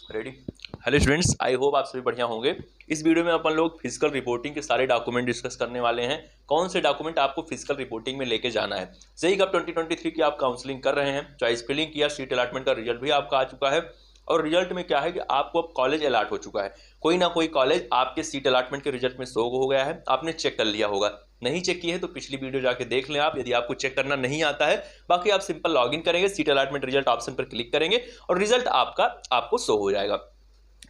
Ready. Hello students, I hope आप सभी बढ़िया होंगे। इस वीडियो में अपन लोग फिजिकल रिपोर्टिंग के सारे डॉक्यूमेंट डिस्कस करने वाले हैं। कौन से डॉक्यूमेंट आपको फिजिकल रिपोर्टिंग में लेके जाना है। जेईई कब 2023 की आप काउंसलिंग कर रहे हैं, चॉइस फिलिंग किया, सीट अलॉटमेंट का रिजल्ट भी आपका आ चुका है और रिजल्ट में क्या है कि आपको अब कॉलेज अलॉट हो चुका है। कोई ना कोई कॉलेज आपके सीट अलॉटमेंट के रिजल्ट में शो हो गया है, आपने चेक कर लिया होगा। नहीं चेक किए है तो पिछली वीडियो जाके देख लें आप, यदि आपको चेक करना नहीं आता है। बाकी आप सिंपल लॉगिन करेंगे, सीट अलॉटमेंट रिजल्ट ऑप्शन पर क्लिक करेंगे और रिजल्ट आपका आपको शो हो जाएगा।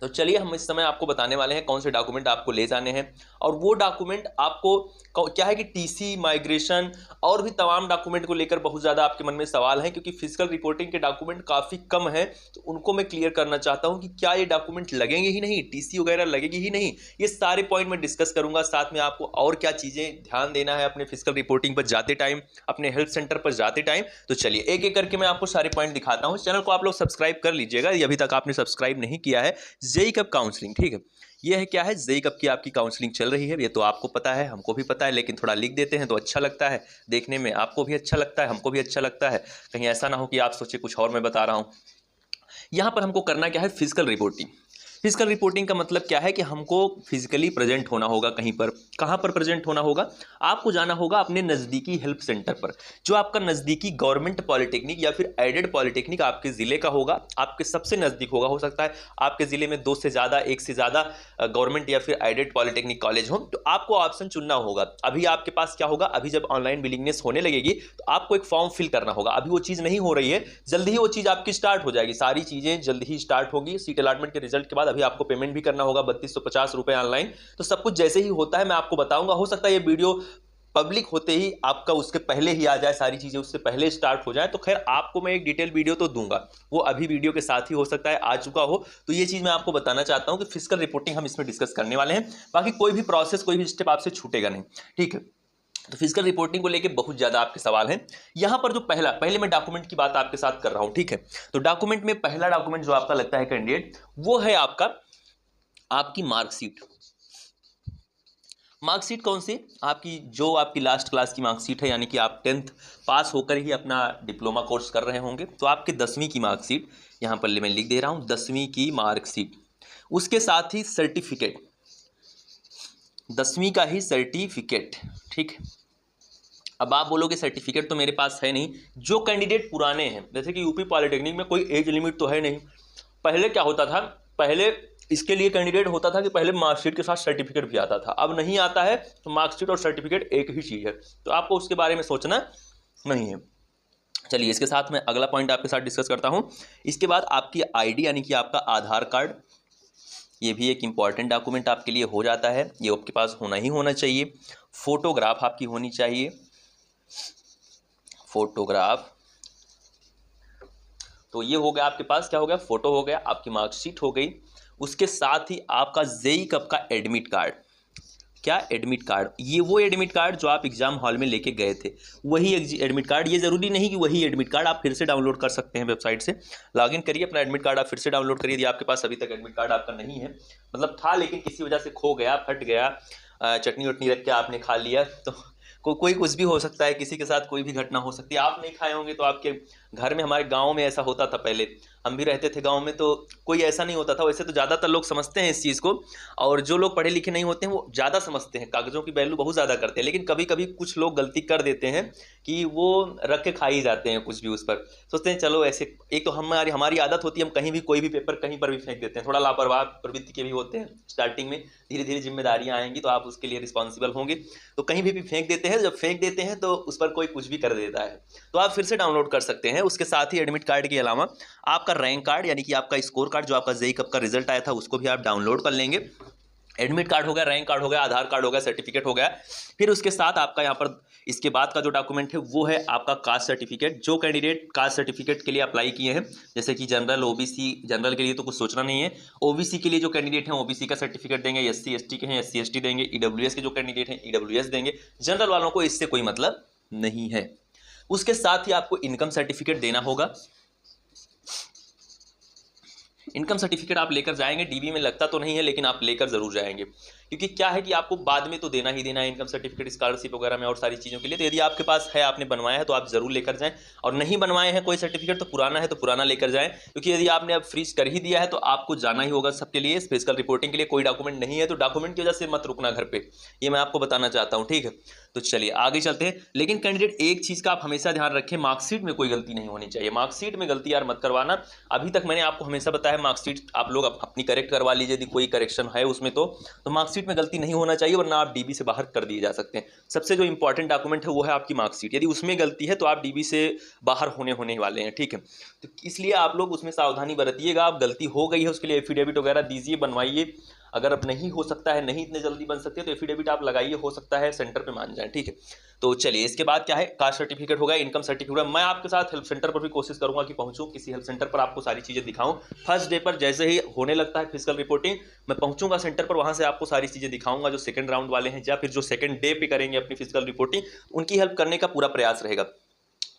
तो चलिए हम इस समय आपको बताने वाले हैं कौन से डॉक्यूमेंट आपको ले जाने हैं। और वो डॉक्यूमेंट आपको क्या है कि टीसी, माइग्रेशन और भी तमाम डॉक्यूमेंट को लेकर बहुत ज़्यादा आपके मन में सवाल है, क्योंकि फिजिकल रिपोर्टिंग के डॉक्यूमेंट काफ़ी कम है। तो उनको मैं क्लियर करना चाहता हूं कि क्या ये डॉक्यूमेंट लगेंगे ही नहीं, टीसी वगैरह लगेगी ही नहीं। ये सारे पॉइंट मैं डिस्कस करूंगा। साथ में आपको और क्या चीज़ें ध्यान देना है अपने फिजिकल रिपोर्टिंग पर जाते टाइम, अपने हेल्थ सेंटर पर जाते टाइम। तो चलिए एक एक करके मैं आपको सारे पॉइंट दिखाता हूँ। चैनल को आप लोग सब्सक्राइब कर लीजिएगा, अभी तक आपने सब्सक्राइब नहीं किया है। जेईई कब काउंसलिंग, ठीक है, ये है क्या है, जेईई कब की आपकी काउंसलिंग चल रही है। ये तो आपको पता है, हमको भी पता है, लेकिन थोड़ा लिख देते हैं तो अच्छा लगता है, देखने में आपको भी अच्छा लगता है, हमको भी अच्छा लगता है। कहीं ऐसा ना हो कि आप सोचे कुछ और मैं बता रहा हूँ। यहाँ पर हमको करना क्या है, फिजिकल रिपोर्टिंग। फिजिकल रिपोर्टिंग का मतलब क्या है कि हमको फिजिकली प्रेजेंट होना होगा कहीं पर। कहाँ पर प्रेजेंट होना होगा, आपको जाना होगा अपने नज़दीकी हेल्थ सेंटर पर। जो आपका नज़दीकी गवर्नमेंट पॉलिटेक्निक या फिर एडेड पॉलिटेक्निक आपके ज़िले का होगा, आपके सबसे नज़दीक होगा। हो सकता है आपके ज़िले में 2 से ज़्यादा, 1 से ज़्यादा गवर्नमेंट या फिर एडेड पॉलिटेक्निक कॉलेज हो, तो आपको ऑप्शन चुनना होगा। अभी आपके पास क्या होगा, अभी जब ऑनलाइन बिलिंगनेस होने लगेगी तो आपको एक फॉर्म फिल करना होगा। अभी वो चीज़ नहीं हो रही है, जल्दी ही वो चीज़ आपकी स्टार्ट हो जाएगी। सारी चीज़ें जल्दी ही स्टार्ट होगी। सीट अलॉटमेंट के रिजल्ट के बाद अभी आपको पेमेंट भी करना होगा 3250 रुपए ऑनलाइन। तो सब कुछ जैसे ही होता है मैं आपको बताऊंगा। हो सकता है ये वीडियो पब्लिक होते ही आपका उसके पहले ही आ जाए, सारी चीजें उससे पहले स्टार्ट हो जाए। तो खैर आपको मैं एक डिटेल वीडियो तो दूंगा, वो अभी वीडियो के साथ ही हो सकता है आ चुका हो। तो ये चीज मैं आपको बताना चाहता हूं कि फिजिकल रिपोर्टिंग हम इसमें डिस्कस करने वाले हैं। बाकी कोई भी प्रोसेस, कोई भी स्टेप आपसे छूटेगा नहीं, ठीक है। तो फिजिकल रिपोर्टिंग को लेके बहुत ज्यादा आपके सवाल हैं। यहां पर जो पहले मैं डॉक्यूमेंट की बात आपके साथ कर रहा हूं, ठीक है। तो डॉक्यूमेंट में पहला डॉक्यूमेंट जो आपका लगता है कैंडिडेट, वो है आपकी मार्कशीट। मार्कशीट कौन सी, आपकी जो आपकी लास्ट क्लास की मार्कशीट है, यानी कि आप 10th पास होकर ही अपना डिप्लोमा कोर्स कर रहे होंगे। तो आपके 10वीं की मार्कशीट यहाँ पर मैं लिख दे रहा हूँ, 10वीं की मार्कशीट। उसके साथ ही सर्टिफिकेट, 10वीं का ही सर्टिफिकेट, ठीक है। अब आप बोलोगे सर्टिफिकेट तो मेरे पास है नहीं। जो कैंडिडेट पुराने हैं, जैसे कि यूपी पॉलिटेक्निक में कोई एज लिमिट तो है नहीं। पहले क्या होता था, पहले इसके लिए कैंडिडेट होता था कि पहले मार्कशीट के साथ सर्टिफिकेट भी आता था। अब नहीं आता है, तो मार्कशीट और सर्टिफिकेट एक ही चीज़ है, तो आपको उसके बारे में सोचना नहीं है। चलिए इसके साथ मैं अगला पॉइंट आपके साथ डिस्कस करता हूँ। इसके बाद आपकी आईडी, यानी कि आपका आधार कार्ड, ये भी एक इंपॉर्टेंट डॉक्यूमेंट आपके लिए हो जाता है, ये आपके पास होना ही होना चाहिए। फोटोग्राफ आपकी होनी चाहिए, फोटोग्राफ। तो ये हो गया आपके पास, क्या हो गया, फोटो हो गया, आपकी मार्कशीट हो गई। उसके साथ ही आपका जेईई कब का एडमिट कार्ड। क्या एडमिट कार्ड, ये वो एडमिट कार्ड जो आप एग्जाम हॉल में लेके गए थे, वही एडमिट कार्ड। ये जरूरी नहीं कि वही एडमिट कार्ड, आप फिर से डाउनलोड कर सकते हैं। वेबसाइट से लॉगिन करिए, अपना एडमिट कार्ड आप फिर से डाउनलोड करिए। यदि आपके पास अभी तक एडमिट कार्ड आपका नहीं है, मतलब था लेकिन किसी वजह से खो गया, फट गया, चटनी वटनी रख के आपने खा लिया, तो कोई कुछ भी हो सकता है, किसी के साथ कोई भी घटना हो सकती है। आप नहीं खाए होंगे तो आपके घर में, हमारे गांव में ऐसा होता था पहले, हम भी रहते थे गांव में, तो कोई ऐसा नहीं होता था। वैसे तो ज़्यादातर लोग समझते हैं इस चीज़ को, और जो लोग पढ़े लिखे नहीं होते हैं वो ज़्यादा समझते हैं, कागज़ों की वैल्यू बहुत ज़्यादा करते हैं। लेकिन कभी कभी कुछ लोग गलती कर देते हैं कि वो रख के खा ही जाते हैं कुछ भी उस पर, सोचते हैं चलो ऐसे। एक तो हमारी आदत होती है, हम कहीं भी कोई भी पेपर कहीं पर भी फेंक देते हैं। थोड़ा लापरवाह प्रवृत्ति के भी होते हैं स्टार्टिंग में, धीरे धीरे जिम्मेदारियां आएंगी तो आप उसके लिए रिस्पॉन्सिबल होंगे। तो कहीं भी फेंक देते हैं, जब फेंक देते हैं तो उस पर कोई कुछ भी कर देता है। तो आप फिर से डाउनलोड कर सकते हैं। उसके साथ ही एडमिट कार्ड के अलावा आपका रैंक कार्ड, यानी कि आपका स्कोर कार्ड, जो आपका जेईई कब का रिजल्ट आया था, उसको भी आप डाउनलोड कर लेंगे। एडमिट कार्ड हो गया, रैंक कार्ड हो गया, आधार कार्ड हो गया, सर्टिफिकेट हो गया। फिर उसके साथ आपका यहाँ पर इसके बाद का जो डॉक्यूमेंट है वो है आपका कास्ट सर्टिफिकेट। जो कैंडिडेट कास्ट सर्टिफिकेट के लिए अप्लाई किए हैं, जैसे कि जनरल, ओबीसी, जनरल के लिए तो कुछ सोचना नहीं है। ओबीसी के लिए जो कैंडिडेट हैं ओबीसी का सर्टिफिकेट देंगे, एससी एसटी के हैं एससी एसटी देंगे, ईडब्ल्यूएस के जो कैंडिडेट हैं ईडब्ल्यूएस देंगे। जनरल वालों को इससे कोई मतलब नहीं है। उसके साथ ही आपको इनकम सर्टिफिकेट देना होगा। इनकम सर्टिफिकेट आप लेकर जाएंगे, डीबी में लगता तो नहीं है लेकिन आप लेकर जरूर जाएंगे, क्योंकि क्या है कि आपको बाद में तो देना ही देना है इनकम सर्टिफिकेट स्कॉलरशिप वगैरह में और सारी चीज़ों के लिए। तो यदि आपके पास है, आपने बनवाया है तो आप जरूर लेकर जाएं, और नहीं बनवाए हैं कोई सर्टिफिकेट तो पुराना है तो पुराना लेकर जाएं, क्योंकि यदि आपने अब फ्रीज कर ही दिया है तो आपको जाना ही होगा सबके लिए। फिजिकल रिपोर्टिंग के लिए कोई डॉक्यूमेंट नहीं है तो डॉक्यूमेंट की वजह से मत रुकना घर पे, ये मैं आपको बताना चाहता हूँ, ठीक है। तो चलिए आगे चलते हैं। लेकिन कैंडिडेट एक चीज़ का आप हमेशा ध्यान रखें, मार्कशीट में कोई गलती नहीं होनी चाहिए। मार्कशीट में गलती यार मत करवाना। अभी तक मैंने आपको हमेशा बताया मार्कशीट आप लोग अपनी करेक्ट करवा लीजिए यदि कोई करेक्शन है उसमें, तो मार्कशीट में गलती नहीं होना चाहिए, वरना आप डीबी से बाहर कर दिए जा सकते हैं। सबसे जो इंपॉर्टेंट डॉक्यूमेंट है वो है आपकी मार्कशीट, यदि उसमें गलती है तो आप डीबी से बाहर होने वाले हैं, ठीक है। तो इसलिए आप लोग उसमें सावधानी बरतिएगा। आप गलती हो गई है उसके लिए एफिडेविट वगैरह दीजिए, बनवाइए। अगर अब नहीं हो सकता है, नहीं इतने जल्दी बन सकते तो एफिडेविट आप लगाइए, हो सकता है सेंटर पे मान जाए, ठीक है। तो चलिए इसके बाद क्या है, कास्ट सर्टिफिकेट होगा, इनकम सर्टिफिकेट होगा। मैं आपके साथ हेल्प सेंटर पर भी कोशिश करूंगा कि पहुंचूं, किसी हेल्प सेंटर पर आपको सारी चीजें दिखाऊं। फर्स्ट डे पर जैसे ही होने लगता है फिजिकल रिपोर्टिंग, मैं पहुंचूंगा सेंटर पर, वहां से आपको सारी चीजें दिखाऊंगा। जो सेकंड राउंड वाले हैं या फिर जो सेकंड डे पे करेंगे अपनी फिजिकल रिपोर्टिंग, उनकी हेल्प करने का पूरा प्रयास रहेगा।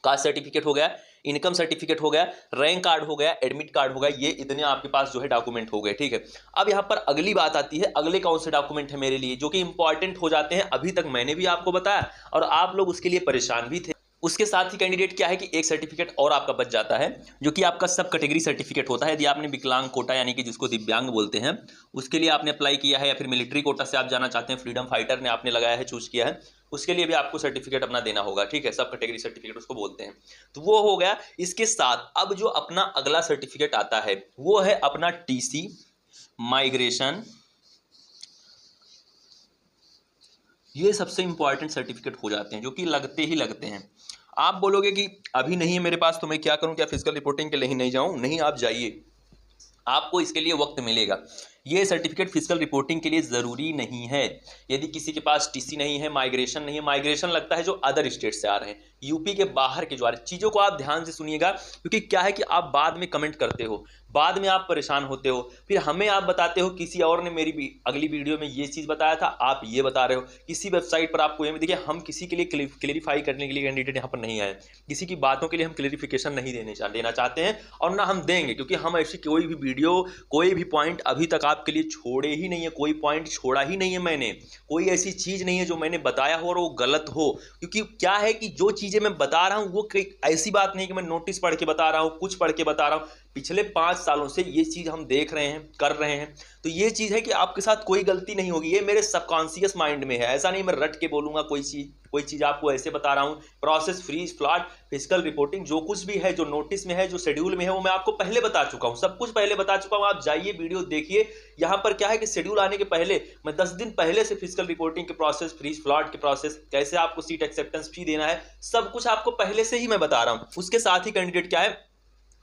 कास्ट सर्टिफिकेट हो गया, इनकम सर्टिफिकेट हो गया, रैंक कार्ड हो गया, एडमिट कार्ड हो गया, ये इतने आपके पास जो है डॉक्यूमेंट हो गए, ठीक है। अब यहाँ पर अगली बात आती है, अगले कौन से डॉक्यूमेंट है मेरे लिए जो कि इंपॉर्टेंट हो जाते हैं। अभी तक मैंने भी आपको बताया और आप लोग उसके लिए परेशान भी थे। उसके साथ ही कैंडिडेट क्या है कि एक सर्टिफिकेट और आपका बच जाता है, जो कि आपका सब कैटेगरी सर्टिफिकेट होता है। यदि आपने विकलांग कोटा यानी कि जिसको दिव्यांग बोलते हैं उसके लिए आपने अप्लाई किया है, या फिर मिलिट्री कोटा से आप जाना चाहते हैं, फ्रीडम फाइटर ने आपने लगाया है, चूज किया है, उसके लिए भी आपको सर्टिफिकेट अपना देना होगा, ठीक है। सब कैटेगरी सर्टिफिकेट उसको बोलते हैं। तो वो हो गया। इसके साथ अब जो अपना अगला सर्टिफिकेट आता है वो है अपना टीसी माइग्रेशन। ये सबसे इंपॉर्टेंट सर्टिफिकेट हो जाते हैं जो कि लगते ही लगते हैं। आप बोलोगे कि अभी नहीं है मेरे पास तो मैं क्या करूं, क्या फिजिकल रिपोर्टिंग के लिए नहीं जाऊं? नहीं, आप जाइए, आपको इसके लिए वक्त मिलेगा। ये सर्टिफिकेट फिजिकल रिपोर्टिंग के लिए ज़रूरी नहीं है। यदि किसी के पास टीसी नहीं है, माइग्रेशन नहीं है, माइग्रेशन लगता है जो अदर स्टेट से आ रहे हैं, यूपी के बाहर के जो आ रहे हैं। चीज़ों को आप ध्यान से सुनिएगा, क्योंकि क्या है कि आप बाद में कमेंट करते हो, बाद में आप परेशान होते हो, फिर हमें आप बताते हो किसी और ने मेरी अगली वीडियो में ये चीज़ बताया था, आप ये बता रहे हो, किसी वेबसाइट पर आपको ये। देखिए, हम किसी के लिए क्लेरिफाई करने के लिए कैंडिडेट यहाँ पर नहीं आए, किसी की बातों के लिए हम क्लेरिफिकेशन नहीं देना चाहते हैं, और ना हम देंगे, क्योंकि हम ऐसी कोई भी वीडियो, कोई भी पॉइंट अभी तक आपके लिए छोड़े ही नहीं है। कोई पॉइंट छोड़ा ही नहीं है मैंने, कोई ऐसी चीज़ नहीं है जो मैंने बताया हो और वो गलत हो। क्योंकि क्या है कि जो चीज़ें मैं बता रहा हूँ वो ऐसी बात नहीं कि मैं नोटिस पढ़ के बता रहा हूँ, कुछ पढ़ के बता रहा हूँ। पिछले 5 सालों से ये चीज़ हम देख रहे हैं, कर रहे हैं। तो ये चीज़ है कि आपके साथ कोई गलती नहीं होगी, ये मेरे सबकॉन्शियस माइंड में है। ऐसा नहीं मैं रट के बोलूँगा कोई चीज़ आपको ऐसे बता रहा हूँ। Process, freeze, float, physical reporting जो कुछ भी है, जो नोटिस में है, जो शेड्यूल में है, वो मैं आपको पहले बता चुका हूँ, सब कुछ पहले बता चुका हूँ। आप जाइए वीडियो देखिए। यहाँ पर क्या है कि शेड्यूल आने के पहले मैं 10 दिन पहले से फिजिकल रिपोर्टिंग के प्रोसेस, फ्रीज फ्लॉट के प्रोसेस, कैसे आपको सीट एक्सेप्टेंस फी देना है, सब कुछ आपको पहले से ही मैं बता रहा हूँ। उसके साथ ही कैंडिडेट क्या है,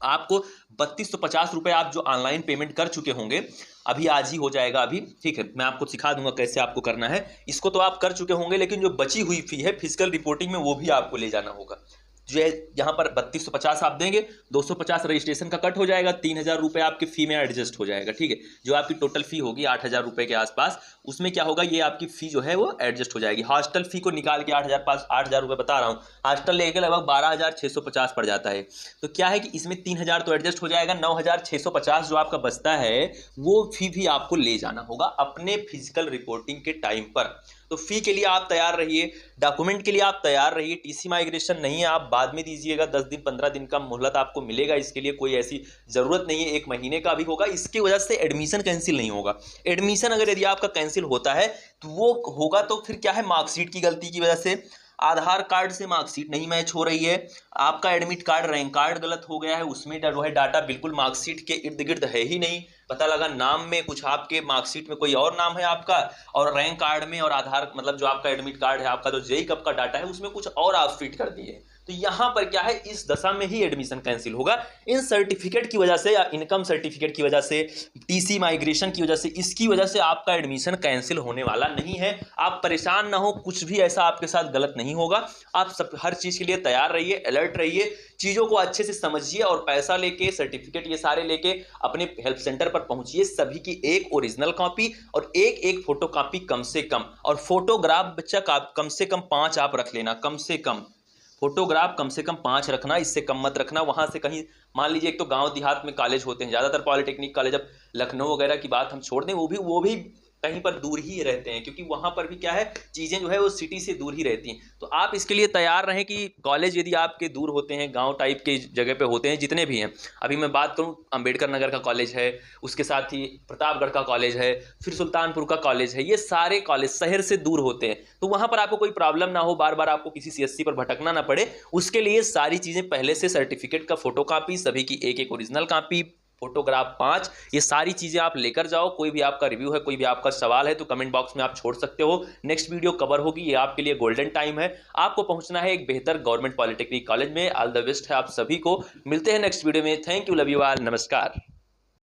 आपको 3250 रुपये आप जो ऑनलाइन पेमेंट कर चुके होंगे, अभी आज ही हो जाएगा अभी, ठीक है। मैं आपको सिखा दूंगा कैसे आपको करना है। इसको तो आप कर चुके होंगे, लेकिन जो बची हुई फी है फिजिकल रिपोर्टिंग में वो भी आपको ले जाना होगा। जो है यहाँ पर 3250 आप देंगे, 250 रजिस्ट्रेशन का कट हो जाएगा, 3000 रुपये आपकी फ़ी में एडजस्ट हो जाएगा, ठीक है। जो आपकी टोटल फ़ी होगी 8000 रुपये के आसपास, उसमें क्या होगा, ये आपकी फ़ी जो है वो एडजस्ट हो जाएगी। हॉस्टल फ़ी को निकाल के 8000 रुपये बता रहा हूँ, हॉस्टल लेके लगभग 12650 पड़ जाता है। तो क्या है कि इसमें 3000 तो एडजस्ट हो जाएगा, 9650 जो आपका बचता है वो फ़ी भी आपको ले जाना होगा अपने फिजिकल रिपोर्टिंग के टाइम पर। तो फी के लिए आप तैयार रहिए, डॉक्यूमेंट के लिए आप तैयार रहिए। टीसी माइग्रेशन नहीं है, आप बाद में दीजिएगा, 10 दिन 15 दिन का मोहलत आपको मिलेगा। इसके लिए कोई ऐसी ज़रूरत नहीं है, 1 महीने का भी होगा। इसकी वजह से एडमिशन कैंसिल नहीं होगा। एडमिशन अगर यदि आपका कैंसिल होता है तो वो होगा तो फिर क्या है, मार्कशीट की गलती की वजह से। आधार कार्ड से मार्कशीट नहीं मैच हो रही है, आपका एडमिट कार्ड, रैंक कार्ड गलत हो गया है, उसमें जो है डाटा बिल्कुल मार्कशीट के इर्द गिर्द है ही नहीं। पता लगा नाम में कुछ आपके, मार्कशीट में कोई और नाम है आपका, और रैंक कार्ड में और आधार मतलब जो आपका एडमिट कार्ड है, आपका जो जेईई कप का डाटा है, उसमें कुछ और आप फिट कर दिए। तो यहाँ पर क्या है, इस दशा में ही एडमिशन कैंसिल होगा। इन सर्टिफिकेट की वजह से या इनकम सर्टिफिकेट की वजह से, टीसी माइग्रेशन की वजह से, इसकी वजह से आपका एडमिशन कैंसिल होने वाला नहीं है। आप परेशान ना हो, कुछ भी ऐसा आपके साथ गलत नहीं होगा। आप सब हर चीज़ के लिए तैयार रहिए, अलर्ट रहिए, चीज़ों को अच्छे से समझिए, और पैसा लेके, सर्टिफिकेट ये सारे लेके अपने हेल्प सेंटर पर पहुंचिए। सभी की एक ओरिजिनल कॉपी और एक फोटो कॉपी कम से कम, और फोटोग्राफ बच्चा कम से कम 5 आप रख लेना, कम से कम फोटोग्राफ कम से कम 5 रखना, इससे कम मत रखना। वहाँ से कहीं मान लीजिए, एक तो गांव देहात में कॉलेज होते हैं ज़्यादातर, पॉलिटेक्निक कॉलेज, अब लखनऊ वगैरह की बात हम छोड़ दें, वो भी कहीं पर दूर ही रहते हैं, क्योंकि वहाँ पर भी क्या है, चीज़ें जो है वो सिटी से दूर ही रहती हैं। तो आप इसके लिए तैयार रहें कि कॉलेज यदि आपके दूर होते हैं, गांव टाइप के जगह पे होते हैं, जितने भी हैं, अभी मैं बात करूं, अंबेडकर नगर का कॉलेज है, उसके साथ ही प्रतापगढ़ का कॉलेज है, फिर सुल्तानपुर का कॉलेज है, ये सारे कॉलेज शहर से दूर होते हैं। तो वहाँ पर आपको कोई प्रॉब्लम ना हो, बार बार आपको किसी सीएससी पर भटकना ना पड़े, उसके लिए सारी चीज़ें पहले से, सर्टिफिकेट का फोटोकॉपी, सभी की एक एक ओरिजिनल कॉपी, फोटोग्राफ 5, ये सारी चीज़ें आप लेकर जाओ। कोई भी आपका रिव्यू है, कोई भी आपका सवाल है, तो कमेंट बॉक्स में आप छोड़ सकते हो। नेक्स्ट वीडियो कवर होगी, ये आपके लिए गोल्डन टाइम है। आपको पहुंचना है एक बेहतर गवर्नमेंट पॉलिटेक्निक कॉलेज में। ऑल द बेस्ट है आप सभी को। मिलते हैं नेक्स्ट वीडियो में। Thank you, love you all, नमस्कार।